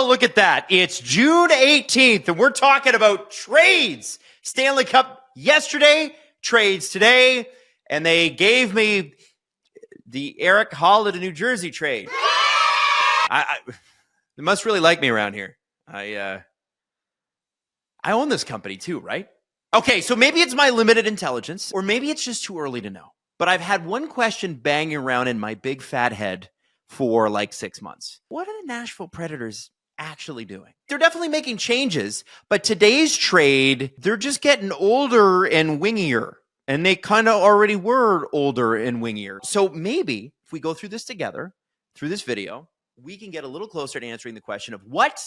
look at that. It's June 18th, and we're talking about trades. Stanley Cup yesterday, trades today, and they gave me the Erik Haula to New Jersey trade. They must really like me around here. I own this company too, right? Okay, so maybe it's my limited intelligence, or maybe it's just too early to know. But I've had one question banging around in my big fat head for like 6 months. What are the Nashville Predators actually doing? They're definitely making changes, but today's trade, they're just getting older and wingier. And they kind of already were older and wingier. So maybe if we go through this together, through this video, we can get a little closer to answering the question of what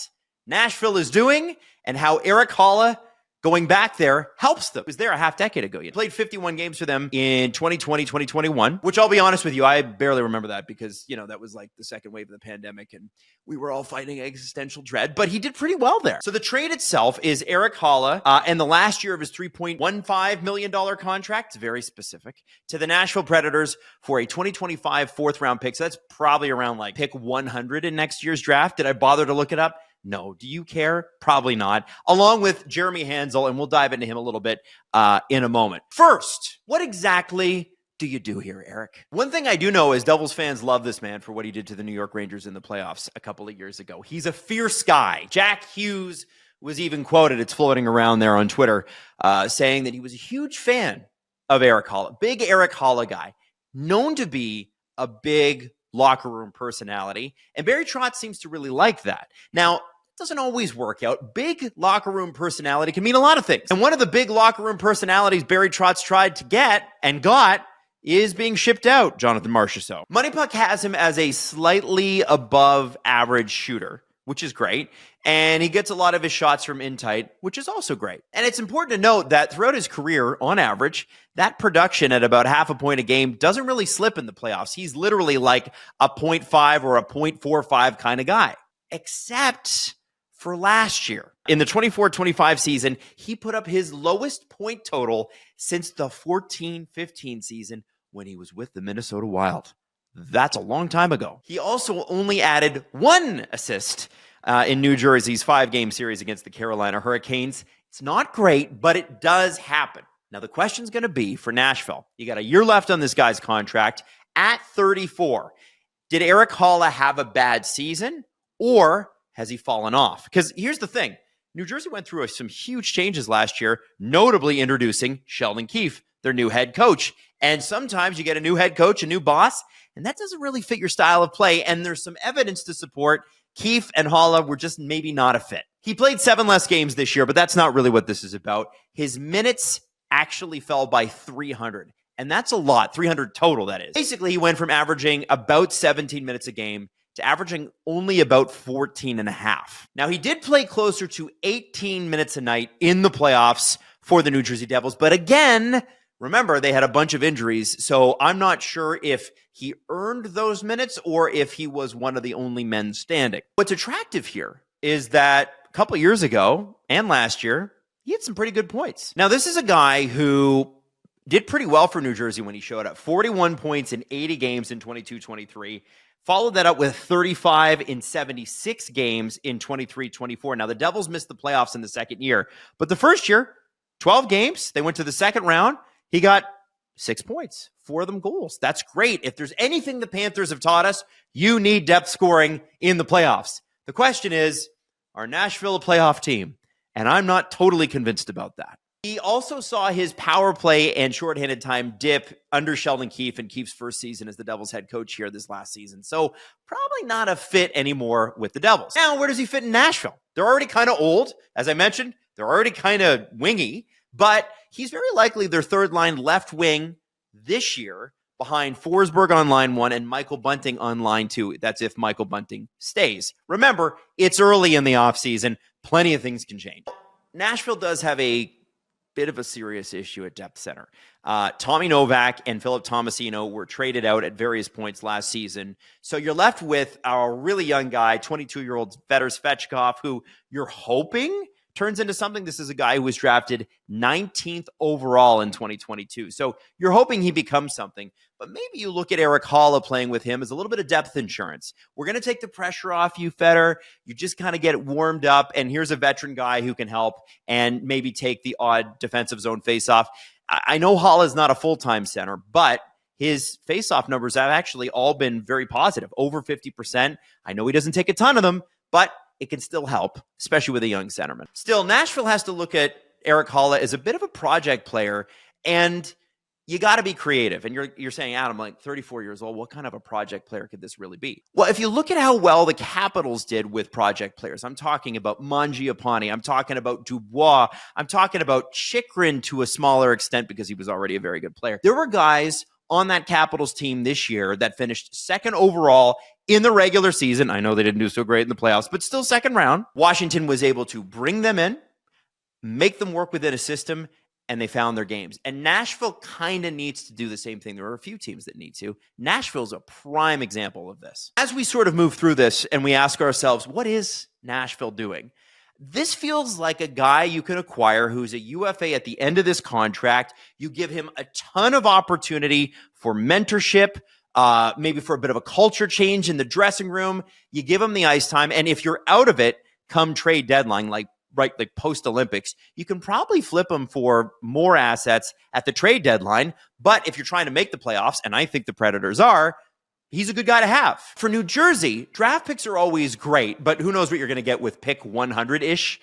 Nashville is doing and how Erik Haula going back there helps them. He was there a half decade ago. He played 51 games for them in 2020, 2021, which I'll be honest with you, I barely remember that because, that was like the second wave of the pandemic and we were all fighting existential dread, but he did pretty well there. So the trade itself is Erik Haula and the last year of his $3.15 million contract, it's very specific, to the Nashville Predators for a 2025 fourth round pick. So that's probably around like pick 100 in next year's draft. Did I bother to look it up? No. Do you care? Probably not. Along with Jeremy Hansel, and we'll dive into him a little bit in a moment. First, what exactly do you do here, Erik? One thing I do know is Devils fans love this man for what he did to the New York Rangers in the playoffs a couple of years ago. He's a fierce guy. Jack Hughes was even quoted, it's floating around there on Twitter, saying that he was a huge fan of Erik Haula. Big Erik Haula guy. Known to be a big locker room personality. And Barry Trotz seems to really like that. Now, doesn't always work out. Big locker room personality can mean a lot of things. And one of the big locker room personalities Barry Trotz tried to get and got is being shipped out, Jonathan Marchessault. Money Puck has him as a slightly above average shooter, which is great. And he gets a lot of his shots from in tight, which is also great. And it's important to note that throughout his career, on average, that production at about half a point a game doesn't really slip in the playoffs. He's literally like a 0.5 or a 0.45 kind of guy. Except for last year. In the 24-25 season, he put up his lowest point total since the 14-15 season when he was with the Minnesota Wylde. That's a long time ago. He also only added one assist in New Jersey's 5-game series against the Carolina Hurricanes. It's not great, but it does happen. Now, the question's going to be for Nashville. You got a year left on this guy's contract at 34. Did Erik Haula have a bad season, or has he fallen off? Because here's the thing. New Jersey went through some huge changes last year, notably introducing Sheldon Keefe, their new head coach. And sometimes you get a new head coach, a new boss, and that doesn't really fit your style of play. And there's some evidence to support Keefe and Haula were just maybe not a fit. He played 7 less games this year, but that's not really what this is about. His minutes actually fell by 300. And that's a lot, 300 total, that is. Basically, he went from averaging about 17 minutes a game to averaging only about 14 and a half. Now, he did play closer to 18 minutes a night in the playoffs for the New Jersey Devils. But again, remember, they had a bunch of injuries, so I'm not sure if he earned those minutes or if he was one of the only men standing. What's attractive here is that a couple of years ago and last year, he had some pretty good points. Now, this is a guy who did pretty well for New Jersey when he showed up. 41 points in 80 games in 22-23. Followed that up with 35 in 76 games in 23-24. Now, the Devils missed the playoffs in the second year. But the first year, 12 games. They went to the second round. He got 6 points, 4 of them goals. That's great. If there's anything the Panthers have taught us, you need depth scoring in the playoffs. The question is, are Nashville a playoff team? And I'm not totally convinced about that. He also saw his power play and shorthanded time dip under Sheldon Keefe in Keefe's first season as the Devils head coach here this last season. So probably not a fit anymore with the Devils. Now, where does he fit in Nashville? They're already kind of old. As I mentioned, they're already kind of wingy, but he's very likely their third line left wing this year behind Forsberg on line 1 and Michael Bunting on line 2. That's if Michael Bunting stays. Remember, it's early in the offseason. Plenty of things can change. Nashville does have a bit of a serious issue at depth center. Tommy Novak and Philip Tomasino were traded out at various points last season. So you're left with our really young guy, 22-year-old Veders Svechkov, who you're hoping turns into something. This is a guy who was drafted 19th overall in 2022. So you're hoping he becomes something. But maybe you look at Erik Haula playing with him as a little bit of depth insurance. We're going to take the pressure off you, Feder. You just kind of get warmed up, and here's a veteran guy who can help and maybe take the odd defensive zone faceoff. I know Haula is not a full-time center, but his faceoff numbers have actually all been very positive, over 50%. I know he doesn't take a ton of them, but it can still help, especially with a young centerman. Still, Nashville has to look at Erik Haula as a bit of a project player, and you got to be creative. And you're saying, Adam, like 34 years old, what kind of a project player could this really be? Well, if you look at how well the Capitals did with project players, I'm talking about Mangiapane, I'm talking about Dubois, I'm talking about Chychrun to a smaller extent because he was already a very good player. There were guys on that Capitals team this year that finished second overall in the regular season. I know they didn't do so great in the playoffs, but still second round. Washington was able to bring them in, make them work within a system, and they found their games. And Nashville kind of needs to do the same thing. There are a few teams that need to. Nashville's a prime example of this. As we sort of move through this and we ask ourselves, what is Nashville doing? This feels like a guy you can acquire who's a UFA at the end of this contract. You give him a ton of opportunity for mentorship, maybe for a bit of a culture change in the dressing room. You give him the ice time. And if you're out of it come trade deadline, like post-Olympics, you can probably flip him for more assets at the trade deadline. But if you're trying to make the playoffs, and I think the Predators are, he's a good guy to have. For New Jersey, draft picks are always great, but who knows what you're going to get with pick 100-ish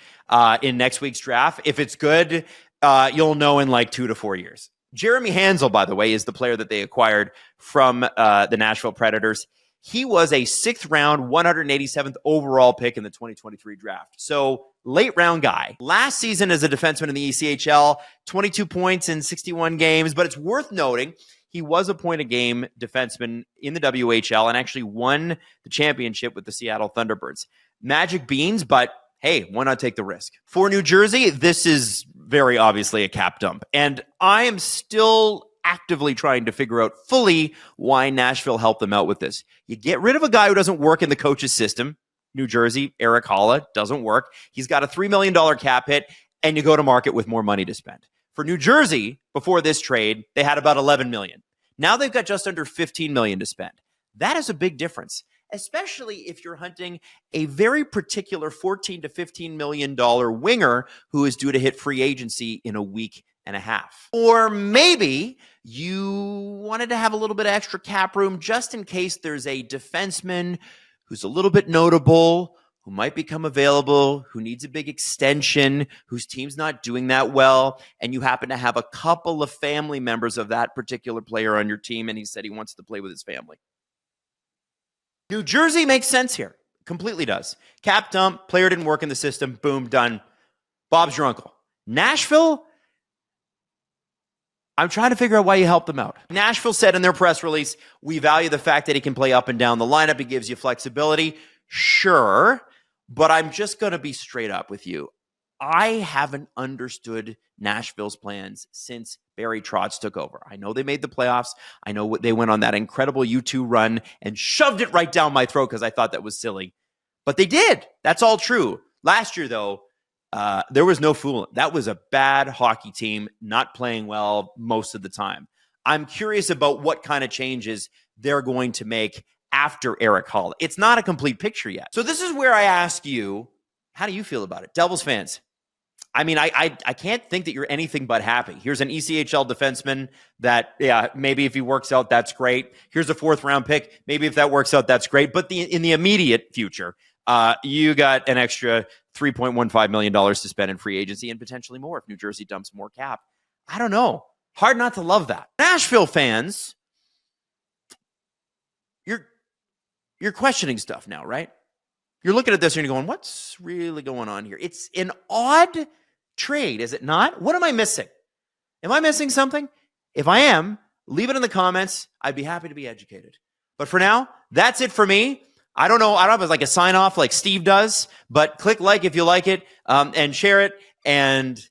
in next week's draft. If it's good, you'll know in like 2 to 4 years. Jeremy Hansel, by the way, is the player that they acquired from the Nashville Predators. He was a 6th round, 187th overall pick in the 2023 draft. So late round guy. Last season as a defenseman in the ECHL, 22 points in 61 games, but it's worth noting he was a point-a-game defenseman in the WHL and actually won the championship with the Seattle Thunderbirds. Magic beans, but hey, why not take the risk? For New Jersey, this is very obviously a cap dump. And I am still actively trying to figure out fully why Nashville helped them out with this. You get rid of a guy who doesn't work in the coach's system. New Jersey, Erik Haula, doesn't work. He's got a $3 million cap hit, and you go to market with more money to spend. For New Jersey, before this trade, they had about $11 million. Now they've got just under $15 million to spend. That is a big difference, especially if you're hunting a very particular $14 to $15 million winger who is due to hit free agency in a week and a half. Or maybe you wanted to have a little bit of extra cap room just in case there's a defenseman who's a little bit notable, who might become available, who needs a big extension, whose team's not doing that well, and you happen to have a couple of family members of that particular player on your team, and he said he wants to play with his family. New Jersey makes sense here. Completely does. Cap dump, player didn't work in the system, boom, done. Bob's your uncle. Nashville, I'm trying to figure out why you helped them out. Nashville said in their press release, we value the fact that he can play up and down the lineup. He gives you flexibility. Sure, but I'm just going to be straight up with you. I haven't understood Nashville's plans since Barry Trotz took over. I know they made the playoffs. I know they went on that incredible U2 run and shoved it right down my throat because I thought that was silly. But they did. That's all true. Last year, though, there was no fooling. That was a bad hockey team, not playing well most of the time. I'm curious about what kind of changes they're going to make after Erik Haula. It's not a complete picture yet. So this is where I ask you, how do you feel about it? Devils fans, I mean, I can't think that you're anything but happy. Here's an ECHL defenseman that, yeah, maybe if he works out, that's great. Here's a 4th round pick. Maybe if that works out, that's great. But in the immediate future, you got an extra $3.15 million to spend in free agency and potentially more if New Jersey dumps more cap. I don't know. Hard not to love that. Nashville fans, you're questioning stuff now, right? You're looking at this and you're going, what's really going on here? It's an odd trade, is it not? What am I missing? Am I missing something? If I am, leave it in the comments. I'd be happy to be educated. But for now, that's it for me. I don't know. I don't have like a sign off like Steve does, but click like if you like it and share it and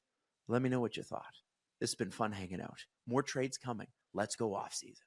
let me know what you thought. This has been fun hanging out. More trades coming. Let's go off season.